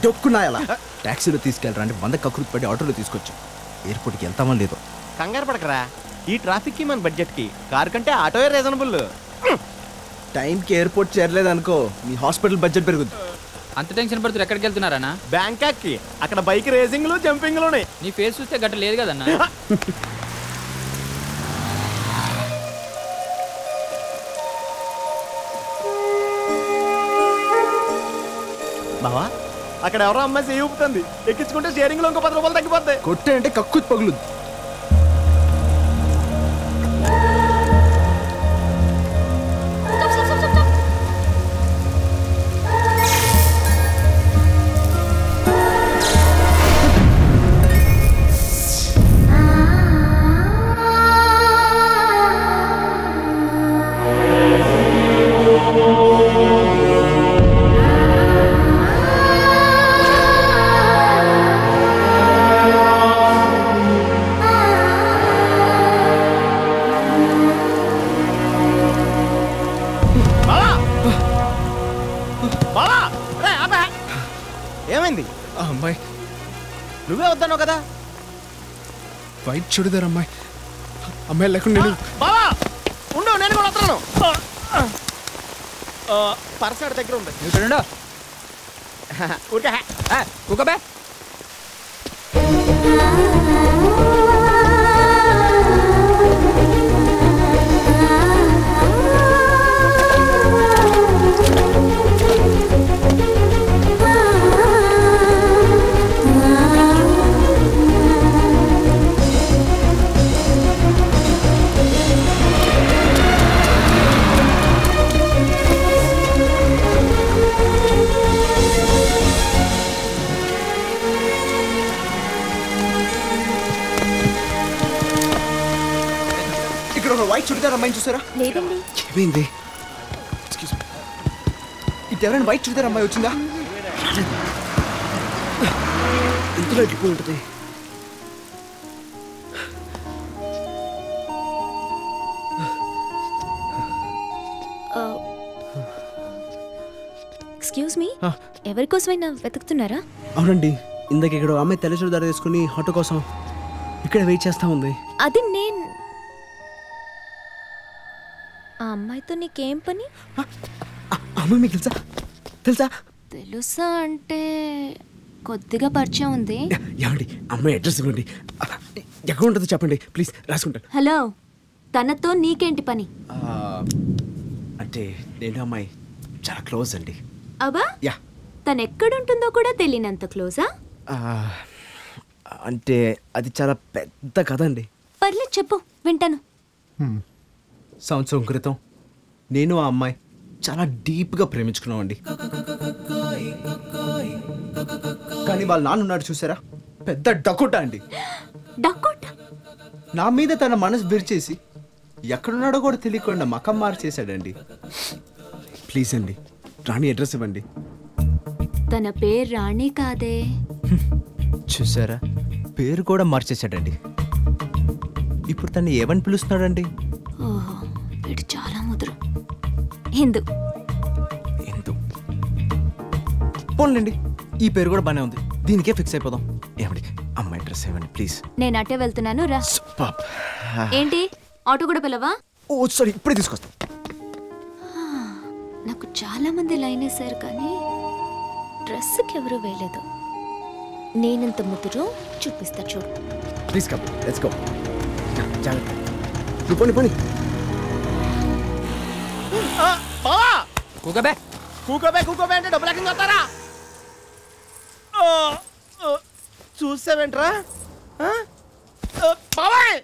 డొక్కున్నాయలా ట్యాక్సీలో తీసుకెళ్ళరా అంటే 100 కక్కుర్తి పడి ఆటోలో తీసుకొచ్చాం. ఎయిర్పోర్ట్కి వెళ్తామో లేదో. కంగారు పడకరా, ఈ ట్రాఫిక్కి మన బడ్జెట్కి కారు కంటే ఆటోయే రీజనబుల్. టైంకి ఎయిర్పోర్ట్ చేరలేదనుకో మీ హాస్పిటల్ బడ్జెట్ పెరుగుద్ది. అంత టెన్షన్ పడుతుంది. ఎక్కడికి వెళ్తున్నారన్నా? బ్యాంకాక్కి. అక్కడ బైక్ రేసింగ్లు జంపింగ్లు ఉన్నాయి. నీ ఫేస్ చూస్తే గట్ట లేదు కదన్నా. బావా అక్కడ ఎవరో అమ్మాయి చేయి ఊపుతుంది. ఎక్కించుకుంటే షేరింగ్ లో ఇంకో 10 రూపాయలు తగ్గిపోతాయి. కొట్టే అంటే కక్కుత్ పగులుద్ది. ఏమైంది? అమ్మాయి నువ్వే వద్దన్నావు కదా. వైట్ చుడిదార్ అమ్మాయి. అమ్మాయి లేకుండా బావా ఉండు, నేను కూడా వస్తున్నాను. పర్స్ ఆడ దగ్గర ఉంది. ఊరికే వైట్ చుడిదార్ అమ్మాయిని చూసారా? లేదండి. ఏమైంది? ఎక్స్క్యూజ్ మీ, ఇటు ఎవరైనా వైట్ చుడిదార్ అమ్మాయి వచ్చిందా? ఇందులో ఎక్కిపోయి ఉంటుంది. ఎక్స్క్యూజ్ మీ, ఎవరికోసమైనా వెతుకుతున్నారా? అవునండి, ఇందాక ఇక్కడ అమ్మాయి తెల్ల చుడిదార్ తీసుకుని ఆటో కోసం ఇక్కడ వెయిట్ చేస్తా ఉంది. అది నేను. ఆ అమ్మాయితో నీకేం పని? అమ్మాయి మీకు తెలుసా? తెలుసా అంటే కొద్దిగా పరిచయం ఉంది. ఏమండి అమ్మాయి అడ్రస్ ఇవ్వండి. ఎక్కడ ఉంటుందో చెప్పండి ప్లీజ్, రాసుకుంటాను. హలో, తనతో నీకేంటి పని? అంటే నేను అమ్మాయి చాలా క్లోజ్ అండి. అబ్బా, యా. తను ఎక్కడుంటుందో కూడా తెలియనంత క్లోజా? అంటే అది చాలా పెద్ద కథ అండి. పర్లేదు చెప్పు, వింటాను. సంవత్సరం క్రితం నేను ఆ అమ్మాయి చాలా డీప్గా ప్రేమించుకున్నామండి. కానీ వాళ్ళ నాన్న ఉన్నాడు చూసారా, పెద్ద డకోటా అండి. డకోటా? నా మీద తన మనసు విరిచేసి ఎక్కడున్నాడో కూడా తెలియకుండా మకం మార్చేశాడండి. ప్లీజ్ అండి, రాణి అడ్రస్ ఇవ్వండి. తన పేరు రాణి కాదే. చూసారా, పేరు కూడా మార్చేశాడండి. ఇప్పుడు తను ఏమని పిలుస్తున్నాడండి? ఓహో, వీడు చాలా ముదురు. హిందూ. పోన్లేండి, ఈ పేరు కూడా బానే ఉంది, దీనికే ఫిక్స్ అయిపోదాం. ఏమండి అమ్మాయి అడ్రస్ ఇవ్వండి ప్లీజ్. నేను అటే వెళ్తున్నాను, రా. ఏంటి, ఆటో కూడా పిలవా? ఓ సారీ, ఇప్పుడే తీసుకొస్తాం. నాకు చాలా మంది లైన్ వేశారు కానీ డ్రెస్కి ఎవరు వేయలేదు. నేనంత ముదురు చూపిస్తా చూడు. Please come, let's go. జాగ్రత్త, నువ్వు పోనీ పోనీ. కూకోబే అంటే డబ్బులు ఎక్కడ వస్తారా? చూసావేంట్రా బాబాయ్?